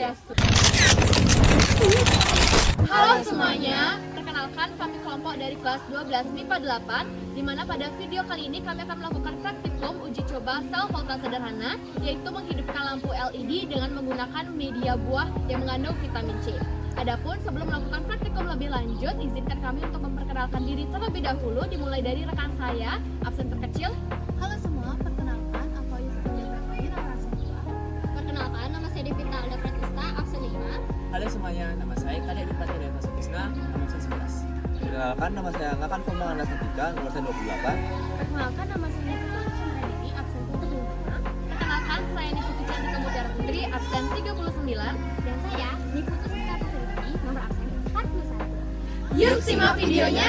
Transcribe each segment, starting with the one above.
Swastiastu. Halo semuanya, perkenalkan kami kelompok dari kelas 12 MIPA 8, di mana pada video kali ini kami akan melakukan praktikum uji coba sel volta sederhana, yaitu menghidupkan lampu LED dengan menggunakan media buah yang mengandung vitamin C. Adapun sebelum melakukan praktikum lebih lanjut, izinkan kami untuk memperkenalkan diri terlebih dahulu, dimulai dari rekan saya, absen terkecil. Halo semua, perkenalkan apa itu penjabarannya nama saya. Perkenalkan, nama saya Devita Alda Pratista, absen 5. Halo semuanya, nama saya Kadek Dipati Dayata Sutisna, nomor 11. Perkenalkan, nama saya Angga Forma Anastatika, nomor 28. Perkenalkan, nama saya Putu Chandra Dewi, absen 75. Perkenalkan, saya Niputu Cantika Mutiara Putri, absen 39. Dan saya Niputu Siska Putri, nomor absen 41. Yuk simak videonya.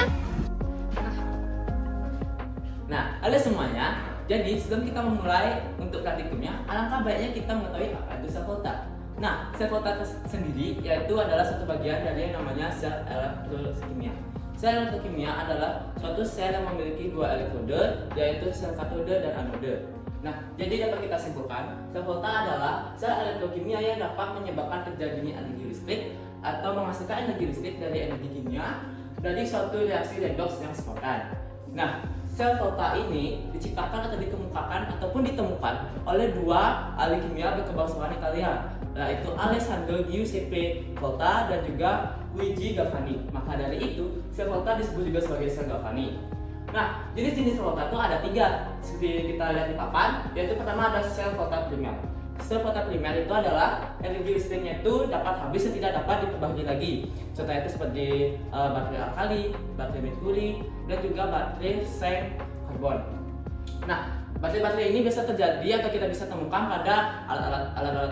Nah, halo semuanya. Jadi sebelum kita memulai untuk praktikumnya, alangkah baiknya kita mengetahui apa itu sel volta. Nah, sel volta sendiri yaitu adalah satu bagian dari yang namanya sel elektrokimia. Sel elektrokimia adalah suatu sel yang memiliki dua elektrode, yaitu sel katode dan anode. Nah, jadi dapat kita simpulkan, sel volta adalah sel elektrokimia yang dapat menyebabkan terjadinya energi listrik atau menghasilkan energi listrik dari energi kimia dari suatu reaksi redoks yang spontan. Nah, sel volta ini diciptakan atau dikemukakan ataupun ditemukan oleh dua ahli kimia berkebangsaan Italia, yaitu Alessandro Giuseppe Volta dan juga Luigi Galvani. Maka dari itu, sel volta disebut juga sebagai sel Galvani. Nah, jenis-jenis volta itu ada 3 seperti kita lihat di papan, yaitu pertama ada sel volta primer. Sel volta primer itu adalah energi listriknya itu dapat habis dan tidak dapat diperbagi lagi. Contohnya itu seperti baterai alkali, baterai merkuri, dan juga baterai seng karbon. Nah, baterai-baterai ini bisa terjadi atau kita bisa temukan pada alat-alat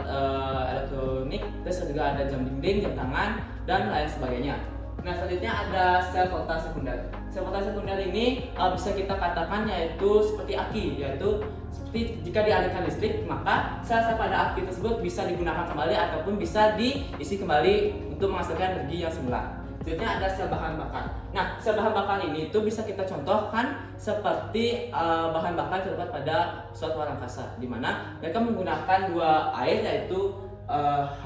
elektronik, terus juga ada jam dinding, jam tangan, dan lain sebagainya. Nah, selanjutnya ada sel volta sekunder. Sel volta sekunder ini bisa kita katakan yaitu seperti aki, yaitu seperti jika dialihkan listrik, maka sel-sel pada aki tersebut bisa digunakan kembali ataupun bisa diisi kembali untuk menghasilkan energi yang semula. Selanjutnya ada sel bahan bakar. Nah, sel bahan bakar ini itu bisa kita contohkan seperti bahan bakar terdapat pada suatu luar angkasa, di mana mereka menggunakan dua air yaitu H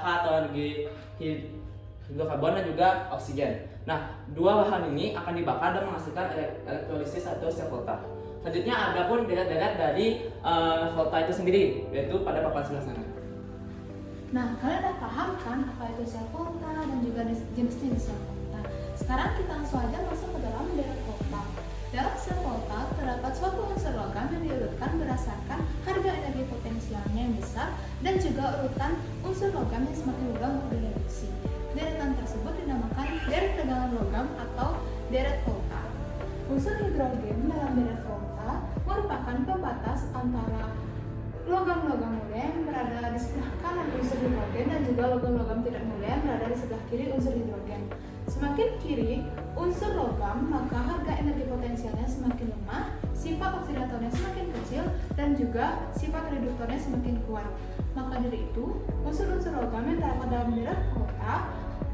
atau energi hidrokarbon dan juga oksigen. Nah, dua bahan ini akan dibakar dan menghasilkan elektrolisis atau sel volta. Selanjutnya ada pun deret-deret dari volta itu sendiri, yaitu pada papan sebelah sana. Nah, kalian udah paham kan apa itu sel volta dan juga jenis-jenis sel volta. Sekarang kita langsung aja masuk ke dalam deret volta. Dalam sel volta terdapat suatu unsur logam yang diurutkan berdasarkan harga energi potensialnya yang besar dan juga urutan unsur logam yang semakin mudah untuk direduksi. Deretan tersebut dinamakan deret tegangan logam atau deret volta. Unsur hidrogen dalam deret volta merupakan pembatas antara logam-logam mulia yang berada di sebelah kanan unsur hidrogen dan juga logam-logam tidak mulia yang berada di sebelah kiri unsur hidrogen. Semakin kiri unsur logam, maka harga energi potensialnya semakin lemah, sifat oksidatornya semakin kecil, dan juga sifat reduktornya semakin kuat. Maka dari itu, unsur-unsur logam yang terdapat dalam deret volta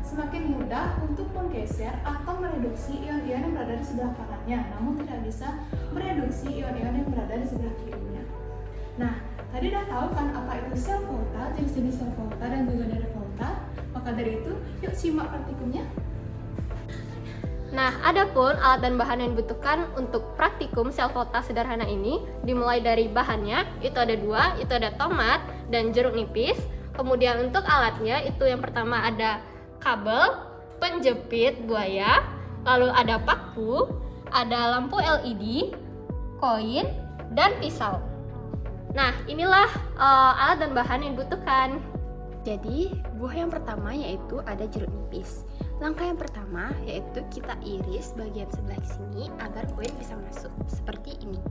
semakin mudah untuk menggeser atau mereduksi ion-ion yang berada di sebelah kanannya, namun tidak bisa mereduksi ion-ion yang berada di sebelah kirinya. Nah, tadi udah tahu kan apa itu sel volta, jenis-jenis sel volta dan juga deret volta. Maka dari itu, yuk simak praktikumnya. Nah, adapun alat dan bahan yang dibutuhkan untuk praktikum sel volta sederhana ini dimulai dari bahannya, itu ada 2, itu ada tomat dan jeruk nipis. Kemudian untuk alatnya itu yang pertama ada kabel, penjepit buaya, lalu ada paku, ada lampu LED, koin, dan pisau. Nah, inilah alat dan bahan yang dibutuhkan. Jadi, buah yang pertama yaitu ada jeruk nipis. Langkah yang pertama yaitu kita iris bagian sebelah sini agar koin bisa masuk, seperti ini.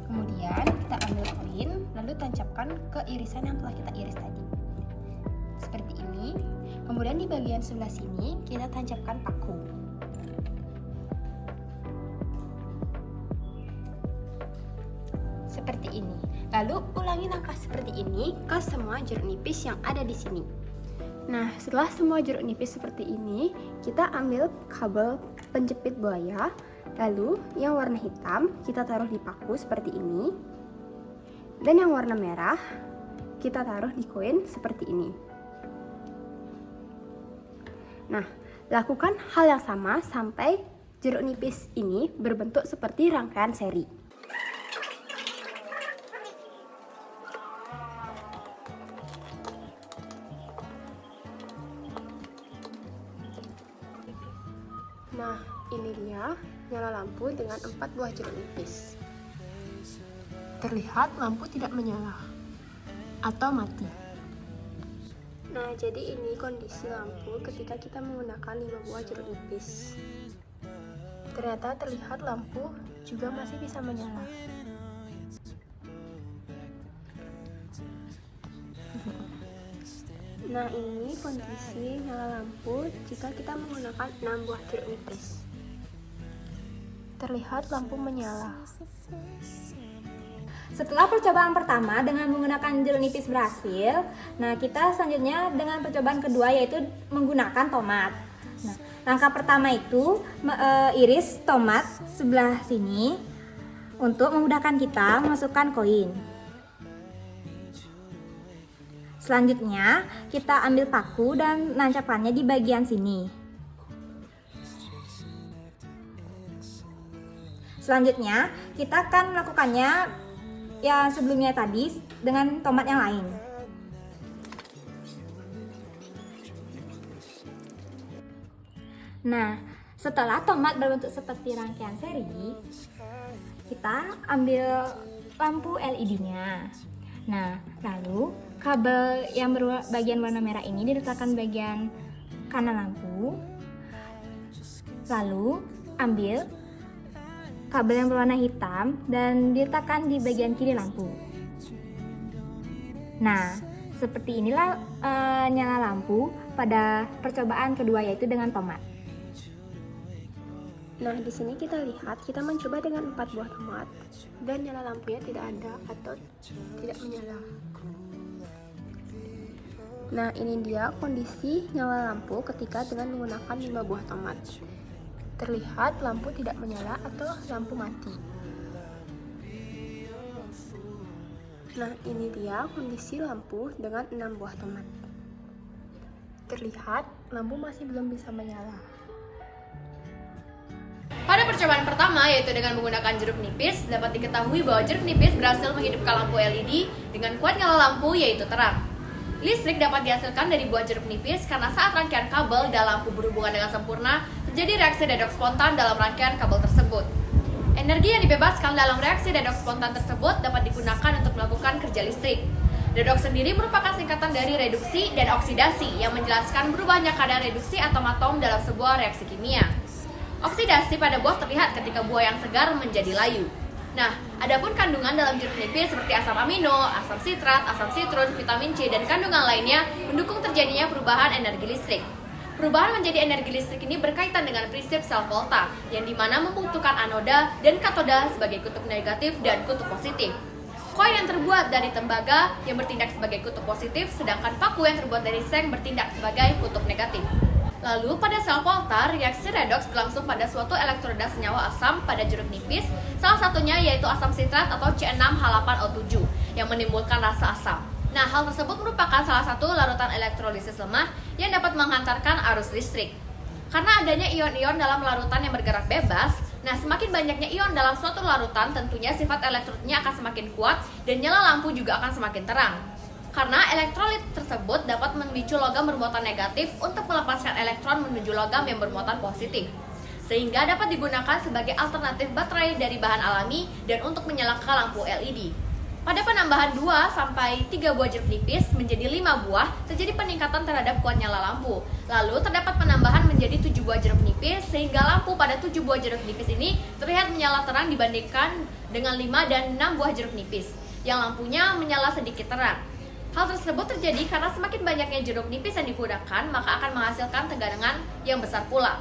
Kemudian kita ambil koin, lalu tancapkan ke irisan yang telah kita iris tadi. Seperti ini. Kemudian di bagian sebelah sini kita tancapkan paku. Seperti ini. Lalu ulangi langkah seperti ini ke semua jeruk nipis yang ada di sini. Nah, setelah semua jeruk nipis seperti ini, kita ambil kabel penjepit buaya. Lalu yang warna hitam kita taruh di paku seperti ini. Dan yang warna merah kita taruh di koin seperti ini. Nah, lakukan hal yang sama sampai jeruk nipis ini berbentuk seperti rangkaian seri. Nah, ini dia nyala lampu dengan 4 buah jeruk nipis. Terlihat lampu tidak menyala atau mati. Nah, jadi ini kondisi lampu ketika kita menggunakan 5 buah jeruk nipis. Ternyata terlihat lampu juga masih bisa menyala. Nah, ini kondisi nyala lampu jika kita menggunakan 6 buah jeruk nipis. Terlihat lampu menyala. Setelah percobaan pertama dengan menggunakan jeruk nipis berhasil, nah kita selanjutnya dengan percobaan kedua yaitu menggunakan tomat. Nah, langkah pertama itu iris tomat sebelah sini untuk memudahkan kita memasukkan koin. Selanjutnya kita ambil paku dan nancapkannya di bagian sini. Selanjutnya kita akan melakukannya yang sebelumnya tadi dengan tomat yang lain. Nah, setelah tomat berbentuk seperti rangkaian seri, kita ambil lampu LED-nya. Nah, lalu kabel yang bagian warna merah ini diletakkan bagian kanan lampu. Lalu ambil kabel yang berwarna hitam dan diletakkan di bagian kiri lampu. Nah, seperti inilah nyala lampu pada percobaan kedua yaitu dengan tomat. Nah, di sini kita lihat kita mencoba dengan 4 buah tomat dan nyala lampunya tidak ada atau tidak menyala. Nah, ini dia kondisi nyala lampu ketika dengan menggunakan 5 buah tomat. Terlihat lampu tidak menyala atau lampu mati. Nah, ini dia kondisi lampu dengan 6 buah tomat. Terlihat lampu masih belum bisa menyala. Pada percobaan pertama, yaitu dengan menggunakan jeruk nipis, dapat diketahui bahwa jeruk nipis berhasil menghidupkan lampu LED dengan kuat nyala lampu yaitu terang. Listrik dapat dihasilkan dari buah jeruk nipis karena saat rangkaian kabel dan lampu berhubungan dengan sempurna, terjadi reaksi dadok spontan dalam rangkaian kabel tersebut. Energi yang dibebaskan dalam reaksi dadok spontan tersebut dapat digunakan untuk melakukan kerja listrik. Dadok sendiri merupakan singkatan dari reduksi dan oksidasi yang menjelaskan berubahnya kadar reduksi atom-atom dalam sebuah reaksi kimia. Oksidasi pada buah terlihat ketika buah yang segar menjadi layu. Nah, adapun kandungan dalam jeruk nipis seperti asam amino, asam sitrat, asam sitrun, vitamin C, dan kandungan lainnya mendukung terjadinya perubahan energi listrik. Perubahan menjadi energi listrik ini berkaitan dengan prinsip sel volta, yang dimana membutuhkan anoda dan katoda sebagai kutub negatif dan kutub positif. Koin yang terbuat dari tembaga yang bertindak sebagai kutub positif, sedangkan paku yang terbuat dari seng bertindak sebagai kutub negatif. Lalu pada sel volta, reaksi redoks berlangsung pada suatu elektroda senyawa asam pada jeruk nipis, salah satunya yaitu asam sitrat atau C6H8O7 yang menimbulkan rasa asam. Nah, hal tersebut merupakan salah satu larutan elektrolisis lemah yang dapat menghantarkan arus listrik. Karena adanya ion-ion dalam larutan yang bergerak bebas, nah semakin banyaknya ion dalam suatu larutan, tentunya sifat elektrolitnya akan semakin kuat dan nyala lampu juga akan semakin terang. Karena elektrolit tersebut dapat memicu logam bermuatan negatif untuk melepaskan elektron menuju logam yang bermuatan positif, sehingga dapat digunakan sebagai alternatif baterai dari bahan alami dan untuk menyalakan lampu LED. Pada penambahan 2-3 buah jeruk nipis menjadi 5 buah, terjadi peningkatan terhadap kuat nyala lampu. Lalu terdapat penambahan menjadi 7 buah jeruk nipis, sehingga lampu pada 7 buah jeruk nipis ini terlihat menyala terang dibandingkan dengan 5 dan 6 buah jeruk nipis, yang lampunya menyala sedikit terang. Hal tersebut terjadi karena semakin banyaknya jeruk nipis yang digunakan, maka akan menghasilkan tegangan yang besar pula.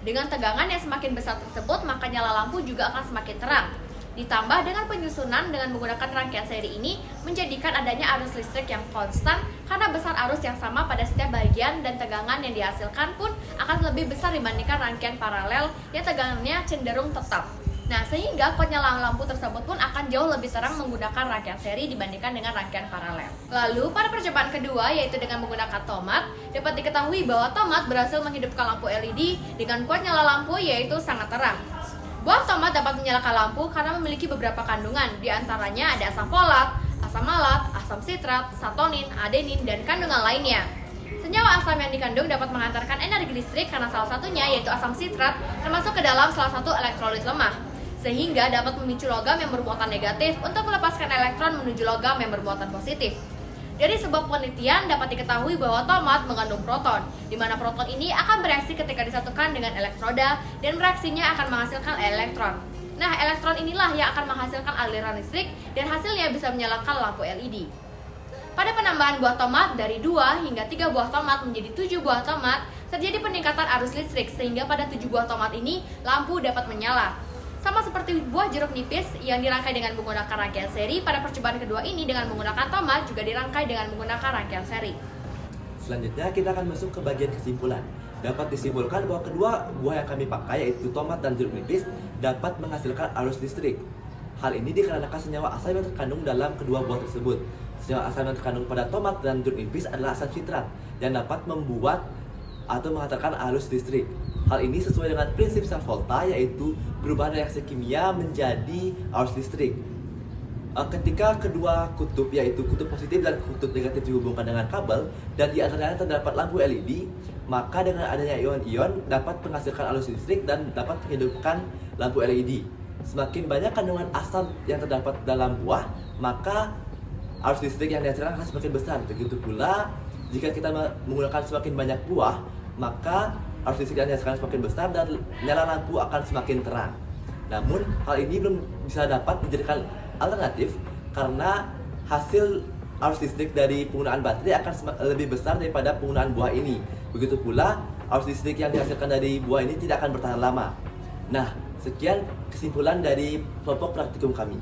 Dengan tegangan yang semakin besar tersebut, maka nyala lampu juga akan semakin terang. Ditambah dengan penyusunan dengan menggunakan rangkaian seri ini, menjadikan adanya arus listrik yang konstan karena besar arus yang sama pada setiap bagian dan tegangan yang dihasilkan pun akan lebih besar dibandingkan rangkaian paralel yang tegangannya cenderung tetap. Nah, sehingga penyalaan lampu tersebut pun akan jauh lebih terang menggunakan rangkaian seri dibandingkan dengan rangkaian paralel. Lalu, pada percobaan kedua, yaitu dengan menggunakan tomat, dapat diketahui bahwa tomat berhasil menghidupkan lampu LED dengan kuat nyala lampu yaitu sangat terang. Buah tomat dapat menyalakan lampu karena memiliki beberapa kandungan, diantaranya ada asam folat, asam malat, asam sitrat, satonin, adenin, dan kandungan lainnya. Senyawa asam yang dikandung dapat mengantarkan energi listrik karena salah satunya yaitu asam sitrat termasuk ke dalam salah satu elektrolit lemah, sehingga dapat memicu logam yang bermuatan negatif untuk melepaskan elektron menuju logam yang bermuatan positif. Dari sebuah penelitian dapat diketahui bahwa tomat mengandung proton, di mana proton ini akan bereaksi ketika disatukan dengan elektroda dan reaksinya akan menghasilkan elektron. Nah, elektron inilah yang akan menghasilkan aliran listrik dan hasilnya bisa menyalakan lampu LED. Pada penambahan buah tomat dari 2 hingga 3 buah tomat menjadi 7 buah tomat, terjadi peningkatan arus listrik sehingga pada 7 buah tomat ini lampu dapat menyala. Sama seperti buah jeruk nipis yang dirangkai dengan menggunakan rangkaian seri, pada percobaan kedua ini dengan menggunakan tomat juga dirangkai dengan menggunakan rangkaian seri. Selanjutnya kita akan masuk ke bagian kesimpulan. Dapat disimpulkan bahwa kedua buah yang kami pakai yaitu tomat dan jeruk nipis dapat menghasilkan arus listrik. Hal ini dikarenakan senyawa asam yang terkandung dalam kedua buah tersebut. Senyawa asam yang terkandung pada tomat dan jeruk nipis adalah asam sitrat yang dapat membuat atau menghantarkan arus listrik. Hal ini sesuai dengan prinsip sel volta, yaitu perubahan reaksi kimia menjadi arus listrik. Ketika kedua kutub, yaitu kutub positif dan kutub negatif dihubungkan dengan kabel dan di antaranya terdapat lampu LED, maka dengan adanya ion-ion dapat menghasilkan arus listrik dan dapat menghidupkan lampu LED. Semakin banyak kandungan asam yang terdapat dalam buah, maka arus listrik yang dihasilkan akan semakin besar. Begitu pula jika kita menggunakan semakin banyak buah, maka arus listrik yang dihasilkan semakin besar dan nyala lampu akan semakin terang. Namun hal ini belum bisa dapat dijadikan alternatif karena hasil arus listrik dari penggunaan baterai akan lebih besar daripada penggunaan buah ini. Begitu pula arus listrik yang dihasilkan dari buah ini tidak akan bertahan lama. Nah, sekian kesimpulan dari kelompok praktikum kami.